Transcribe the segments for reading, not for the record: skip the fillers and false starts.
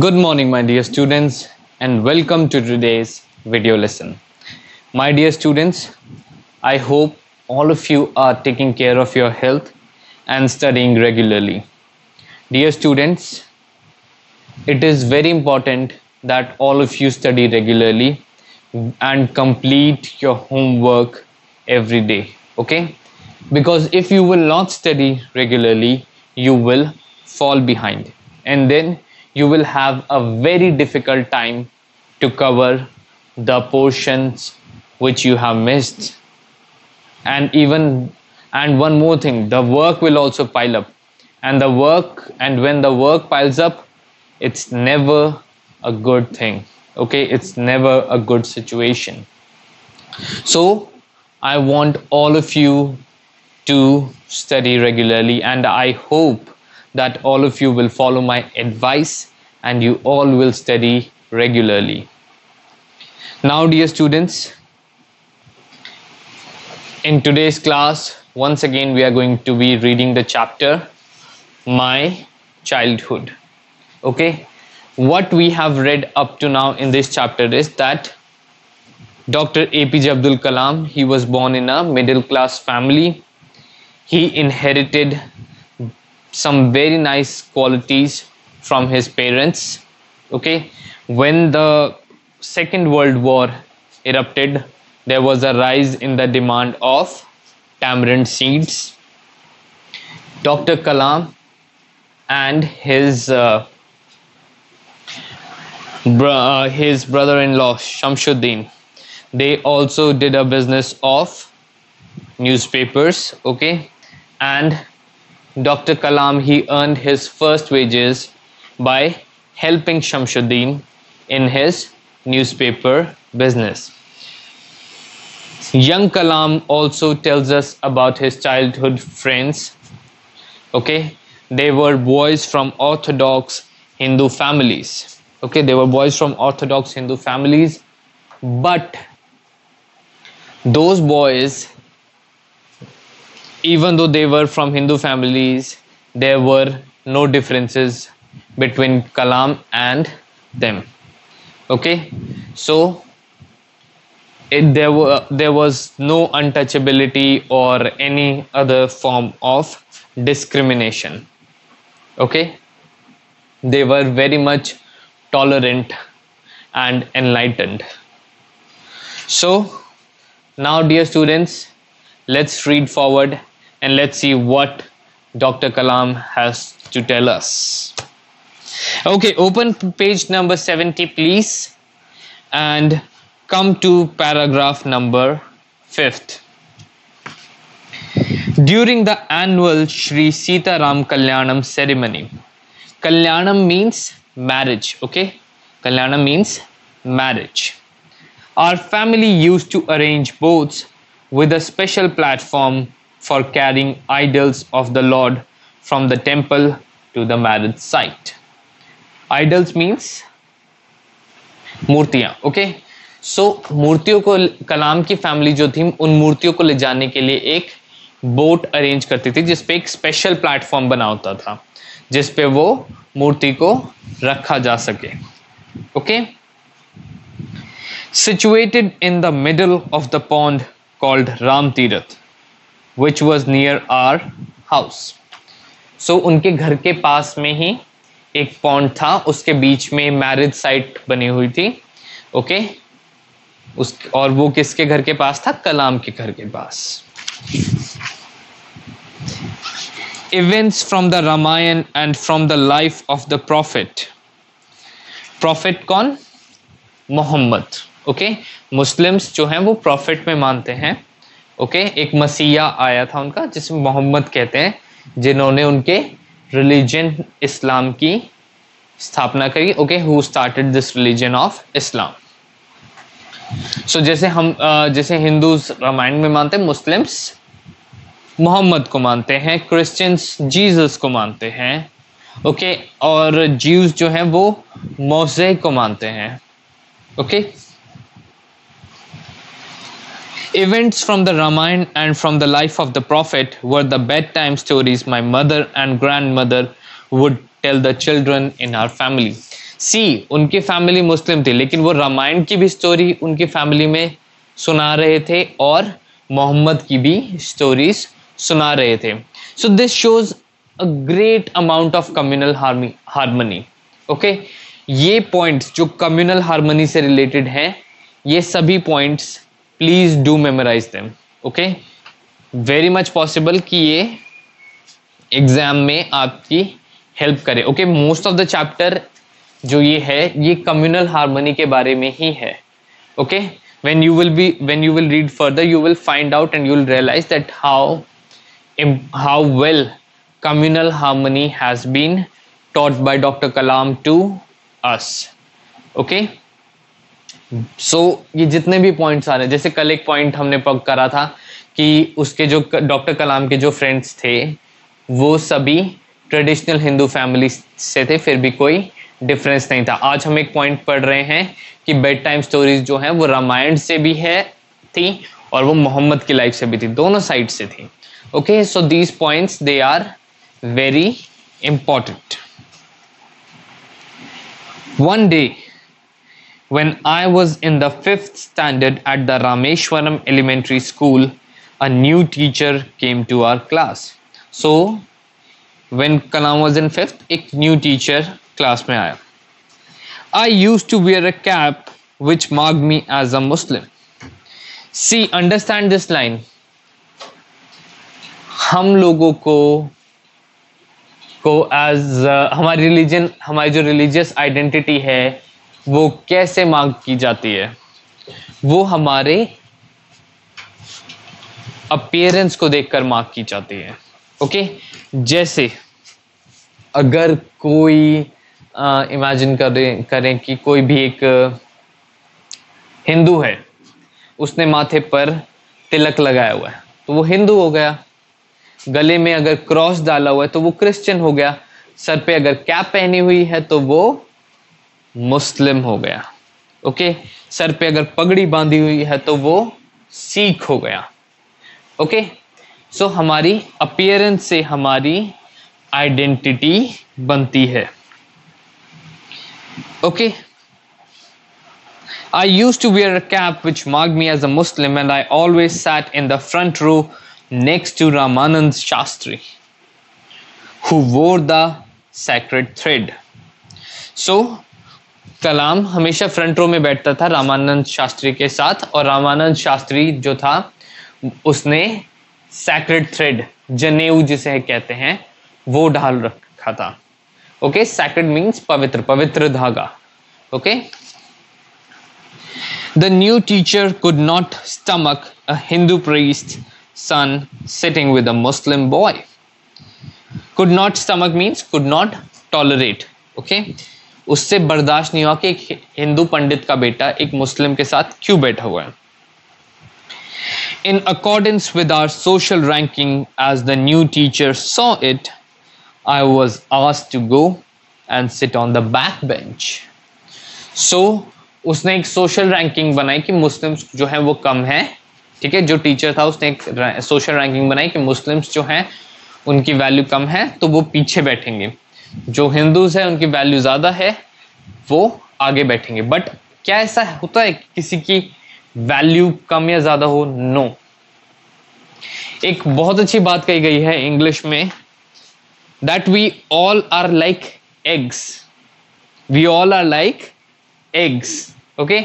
Good morning, my dear students, and welcome to today's video lesson. My dear students, I hope all of you are taking care of your health and studying regularly. Dear students, it is very important that all of you study regularly and complete your homework every day. Okay? Because if you will not study regularly, you will fall behind, and then you will have a very difficult time to cover the portions which you have missed. And one more thing, the work will also pile up, and when the work piles up, it's never a good thing. Okay, it's never a good situation. So I want all of you to study regularly, and I hope that all of you will follow my advice and you all will study regularly. Now, dear students, in today's class, once again we are going to be reading the chapter My Childhood. Okay, what we have read up to now in this chapter is that Dr. APJ Abdul Kalam, he was born in a middle class family. He inherited some very nice qualities from his parents. Okay, when the Second World War erupted, there was a rise in the demand of tamarind seeds. Dr. Kalam and his brother-in-law Shamsuddin, they also did a business of newspapers. Okay, and Dr. Kalam, he earned his first wages by helping Shamsuddin in his newspaper business. Young Kalam also tells us about his childhood friends. Okay, they were boys from Orthodox Hindu families. Okay, they were boys from Orthodox Hindu families, but those boys, even though they were from Hindu families, there were no differences between Kalam and them. Okay, so there was no untouchability or any other form of discrimination. Okay, they were very much tolerant and enlightened. So now, dear students, let's read forward and let's see what Dr. Kalam has to tell us. Okay, open page number 70, please, and come to paragraph number 5th. During the annual Sri Sita Ram Kalyanam ceremony, Kalyanam means marriage. Okay, Kalyanam means marriage. Our family used to arrange boats with a special platform for carrying idols of the Lord from the temple to the marriage site. Idols means मूर्तियां. Okay, सो मूर्तियों को कलाम की family जो थी उन मूर्तियों को ले जाने के लिए एक बोट अरेंज करती थी जिसपे एक स्पेशल प्लेटफॉर्म बना होता था जिसपे वो मूर्ति को रखा जा सके. Okay, situated in the middle of the pond called Ram Tirath, which was near our house. So उनके घर के पास में ही एक पॉन्ड था, उसके बीच में मैरिज साइट बनी हुई थी. ओके, और वो किसके घर के पास था? कलाम के घर के पास. Events from the Ramayana and from the life of the prophet. Prophet कौन? मोहम्मद. ओके, मुस्लिम्स जो हैं वो प्रॉफिट में मानते हैं. ओके, एक मसीहा आया था उनका जिसे मोहम्मद कहते हैं, जिन्होंने उनके रिलीजन इस्लाम की स्थापना करी. Okay, who started this religion of Islam. So जैसे हिंदूज रामायण में मानते हैं, मुस्लिम्स मोहम्मद को मानते हैं, क्रिश्चियंस जीसस को मानते हैं. ओके, और ज्यूज जो हैं वो मोसे को मानते हैं. Okay, events from the Ramayana and from the life of the prophet were the bedtime stories my mother and grandmother would tell the children in our family. सी उनकी फैमिली मुस्लिम थी, लेकिन वो रामायण की भी स्टोरी उनकी फैमिली में सुना रहे थे और मोहम्मद की भी स्टोरीज सुना रहे थे. So this shows a great amount of communal harmony. Okay, ये पॉइंट्स जो कम्युनल हार्मनी से रिलेटेड हैं, ये सभी points please do memorise them. Okay, very much possible कि ये एग्जाम में आपकी हेल्प करे. Okay, most of the chapter जो ये है ये कम्युनल हार्मनी के बारे में ही है. Okay, when you will read further, you will find out and you will realize that how well communal harmony has been taught by Dr. Kalam to us. Okay, so ये जितने भी points आ रहे हैं, जैसे कल एक पॉइंट हमने पक करा था कि उसके जो डॉक्टर कलाम के जो फ्रेंड्स थे वो सभी ट्रेडिशनल हिंदू फैमिली से थे, फिर भी कोई डिफरेंस नहीं था. आज हम एक पॉइंट पढ़ रहे हैं कि बेड टाइम स्टोरीज जो हैं वो रामायण से भी थी और वो मोहम्मद की लाइफ से भी थी, दोनों साइड से थी. Okay, so these points they are very important. One day when I was in the 5th standard at the Rameshwaram Elementary School, a new teacher came to our class. So when Kalam was in 5th, एक new teacher class में आया. I used to wear a cap which marked me as a Muslim. See, understand this line. हम लोगों को as हमारी religion, हमारी जो religious identity है वो कैसे मार्क की जाती है? वो हमारे अपीयरेंस को देखकर मार्क की जाती है. ओके, जैसे अगर कोई इमेजिन करें कि कोई भी एक हिंदू है, उसने माथे पर तिलक लगाया हुआ है तो वो हिंदू हो गया. गले में अगर क्रॉस डाला हुआ है तो वो क्रिश्चियन हो गया. सर पे अगर कैप पहनी हुई है तो वो मुस्लिम हो गया. ओके, सर पे अगर पगड़ी बांधी हुई है तो वो सिख हो गया. ओके, सो हमारी अपीयरेंस से हमारी आइडेंटिटी बनती है. Okay, I used to wear a cap which marked me as a Muslim and I always sat in the front row next to Ramanand Shastri who wore the sacred thread. So कलाम हमेशा front row में बैठता था रामानंद शास्त्री के साथ, और रामानंद शास्त्री जो था उसने सैक्रेड थ्रेड, जनेऊ जिसे कहते हैं, वो डाल रखा था. ओके, सैक्रेड मीन्स पवित्र, पवित्र धागा. Okay, the new teacher could not stomach a Hindu priest son sitting with a Muslim boy. Could not stomach means could not tolerate. Okay, उससे बर्दाश्त नहीं हुआ कि एक हिंदू पंडित का बेटा एक मुस्लिम के साथ क्यों बैठा हुआ है. In accordance with our social ranking, as the new teacher saw it, I was asked to go and sit on the back bench. So उसने एक सोशल रैंकिंग बनाई कि मुस्लिम्स जो हैं वो कम हैं. ठीक है, जो टीचर था उसने एक सोशल रैंकिंग बनाई कि मुस्लिम्स जो हैं उनकी वैल्यू कम है तो वो पीछे बैठेंगे, जो हिंदूज है उनकी वैल्यू ज्यादा है वो आगे बैठेंगे. बट क्या ऐसा होता है किसी की वैल्यू कम या ज्यादा हो? नो. एक बहुत अच्छी बात कही गई है इंग्लिश में, that we all are like eggs. We all are like eggs. Okay,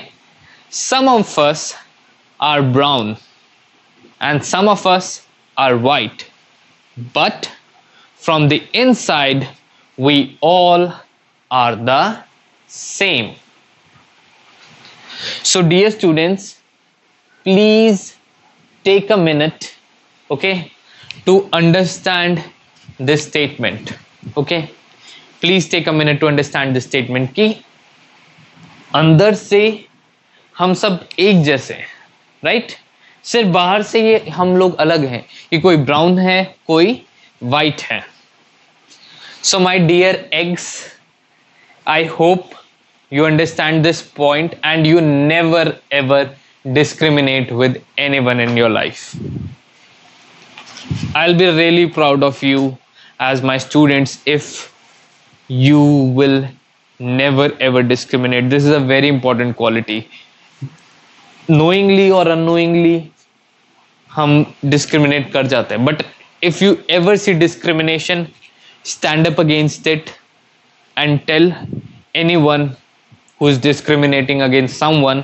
some of us are brown and some of us are white, but from the inside we all are the same. So dear students, please take a minute, okay, to understand this statement. Okay, please take a minute to understand this statement कि अंदर से हम सब एक जैसे हैं, right? सिर्फ बाहर से ये हम लोग अलग हैं कि कोई ब्राउन है कोई वाइट है. So my dear eggs, I hope you understand this point and you never ever discriminate with anyone in your life. I'll be really proud of you as my students if you will never ever discriminate. This is a very important quality. Knowingly or unknowingly हम discriminate कर जाते हैं, but if you ever see discrimination, stand up against it and tell anyone who is discriminating against someone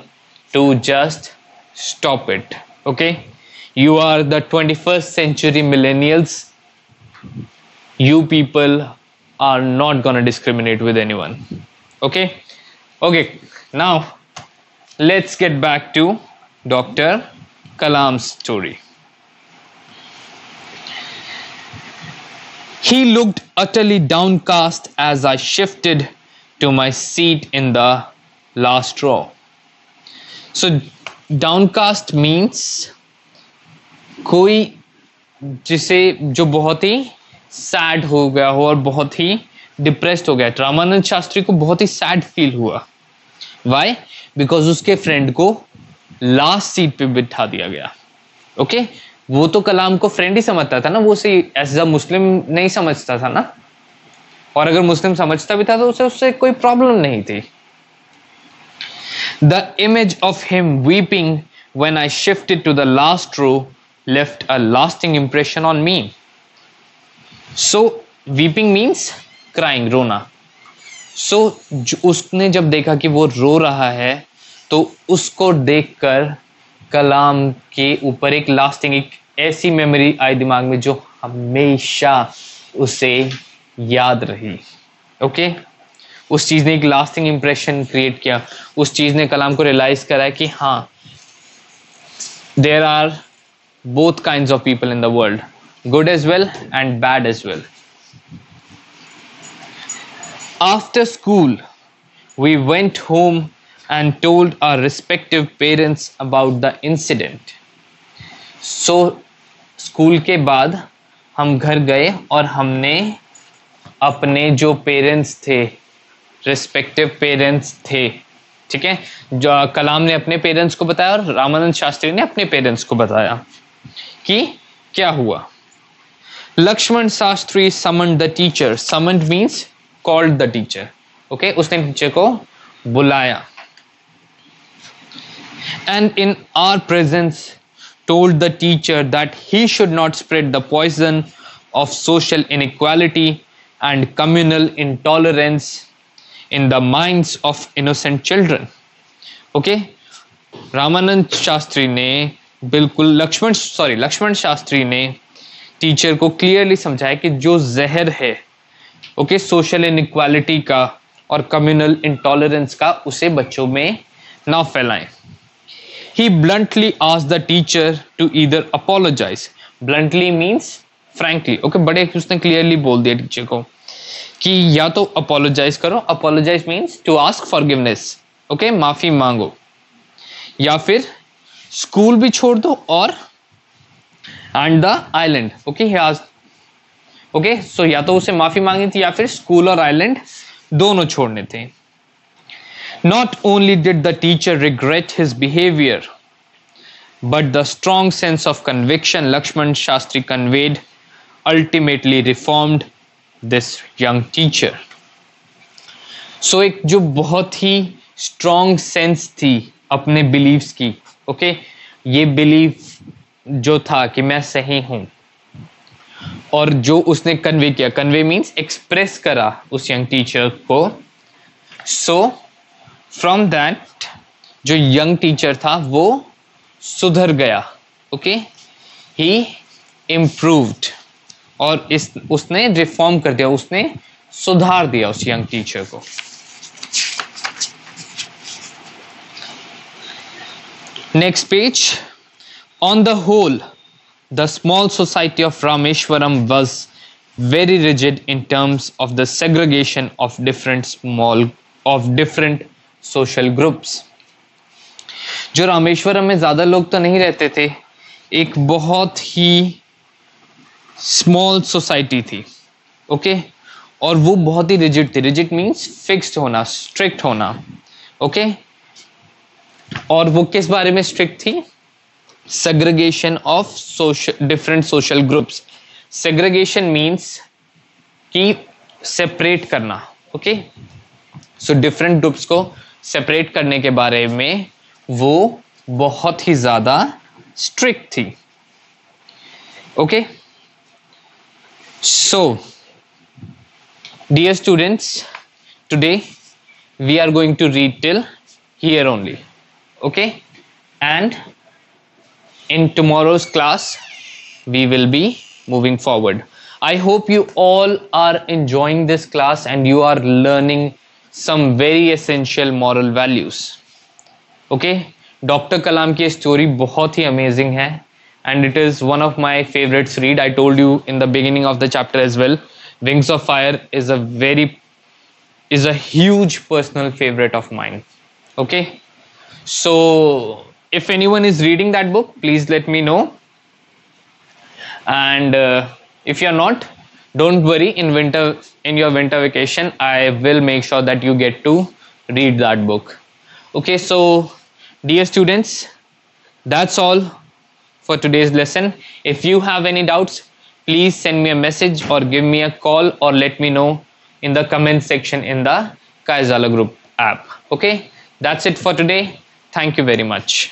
to just stop it. Okay, you are the 21st century millennials. You people are not gonna discriminate with anyone. Okay, now let's get back to Dr. Kalam's story. He looked utterly downcast as I shifted to my seat in the last row. So downcast means कोई जिसे जो बहुत ही sad हो गया हो और बहुत ही depressed हो गया. रामानंद शास्त्री को बहुत ही सैड फील हुआ. वाई? बिकॉज उसके फ्रेंड को लास्ट सीट पे बिठा दिया गया. ओके, वो तो कलाम को फ्रेंड ही समझता था ना, वो उसे एज अ मुस्लिम नहीं समझता था ना, और अगर मुस्लिम समझता भी था तो उसे उससे कोई प्रॉब्लम नहीं थी. The image of him weeping when I shifted to the last row left a lasting impression on me. So weeping means crying, रोना. सो उसने जब देखा कि वो रो रहा है तो उसको देखकर कलाम के ऊपर एक लास्टिंग, एक ऐसी मेमोरी आई दिमाग में जो हमेशा उसे याद रही. ओके, उस चीज ने एक लास्टिंग इंप्रेशन क्रिएट किया. उस चीज ने कलाम को रियलाइज कराया कि हाँ, there are both kinds of people in the world, good as well and bad as well. After school, we went home and told our respective parents about the incident. So, school के बाद हम घर गए और हमने अपने जो parents थे, रिस्पेक्टिव पेरेंट्स थे, ठीक है, जो कलाम ने अपने पेरेंट्स को बताया और रामानंद शास्त्री ने अपने पेरेंट्स को बताया कि क्या हुआ. Lakshman Shastri summoned the teacher. Summoned means called the teacher. Okay, उसने टीचर को बुलाया. And in our presence told the teacher that he should not spread the poison of social inequality and communal intolerance in the minds of innocent children. Okay, Ramanand Shastri ने बिल्कुल लक्ष्मण शास्त्री ने teacher को clearly समझाया कि जो जहर है, ओके, सोशल इनइक्वालिटी का और कम्युनल इंटॉलरेंस का, उसे बच्चों में ना फैलाएं. He bluntly asked the teacher to either apologize. Bluntly means frankly. Okay, बड़े उसने क्लियरली बोल दिया टीचर को कि या तो अपोलोजाइज करो. Apologise means to ask forgiveness. Okay, माफी मांगो, या फिर स्कूल भी छोड़ दो और and the island. Okay, he asked. Okay, so या तो उसे माफी मांगी थी या फिर स्कूल और आइलैंड दोनों छोड़ने थे. Not only did the teacher regret his behavior, but the strong sense of conviction Lakshman Shastri conveyed ultimately reformed this young teacher. So एक जो बहुत ही strong sense थी अपने beliefs की, okay, ये belief जो था कि मैं सही हूँ, और जो उसने कन्वे किया, कन्वे मीन्स एक्सप्रेस करा उस यंग टीचर को. सो फ्रॉम दैट जो यंग टीचर था वो सुधर गया. ओके, ही इम्प्रूव्ड, और उसने रिफॉर्म कर दिया, उसने सुधार दिया उस यंग टीचर को. Next page. On the whole, the small society of Rameshwaram was very rigid in terms of the segregation of different social groups. जो रामेश्वरम में ज्यादा लोग तो नहीं रहते थे, एक बहुत ही स्मॉल सोसाइटी थी. ओके, और वो बहुत ही रिजिड थी. रिजिड मीन्स फिक्स्ड होना, स्ट्रिक्ट होना. ओके, और वो किस बारे में स्ट्रिक्ट थी? segregation of different social groups. Segregation means कि separate करना. Okay, सो डिफरेंट ग्रुप्स को सेपरेट करने के बारे में वो बहुत ही ज़्यादा स्ट्रिक्ट थी. Okay, so dear students, today we are going to read till here only. Okay, and in tomorrow's class we will be moving forward. I hope you all are enjoying this class and you are learning some very essential moral values. Okay, Dr. Kalam की story बहुत ही amazing है and it is one of my favorites read. I told you in the beginning of the chapter as well, Wings of Fire is a huge personal favorite of mine. Okay, so if anyone is reading that book, please let me know. And if you're not, don't worry, in your winter vacation I will make sure that you get to read that book. Okay, so dear students, that's all for today's lesson. If you have any doubts, please send me a message or give me a call or let me know in the comment section in the Kaizala group app. Okay, that's it for today. Thank you very much.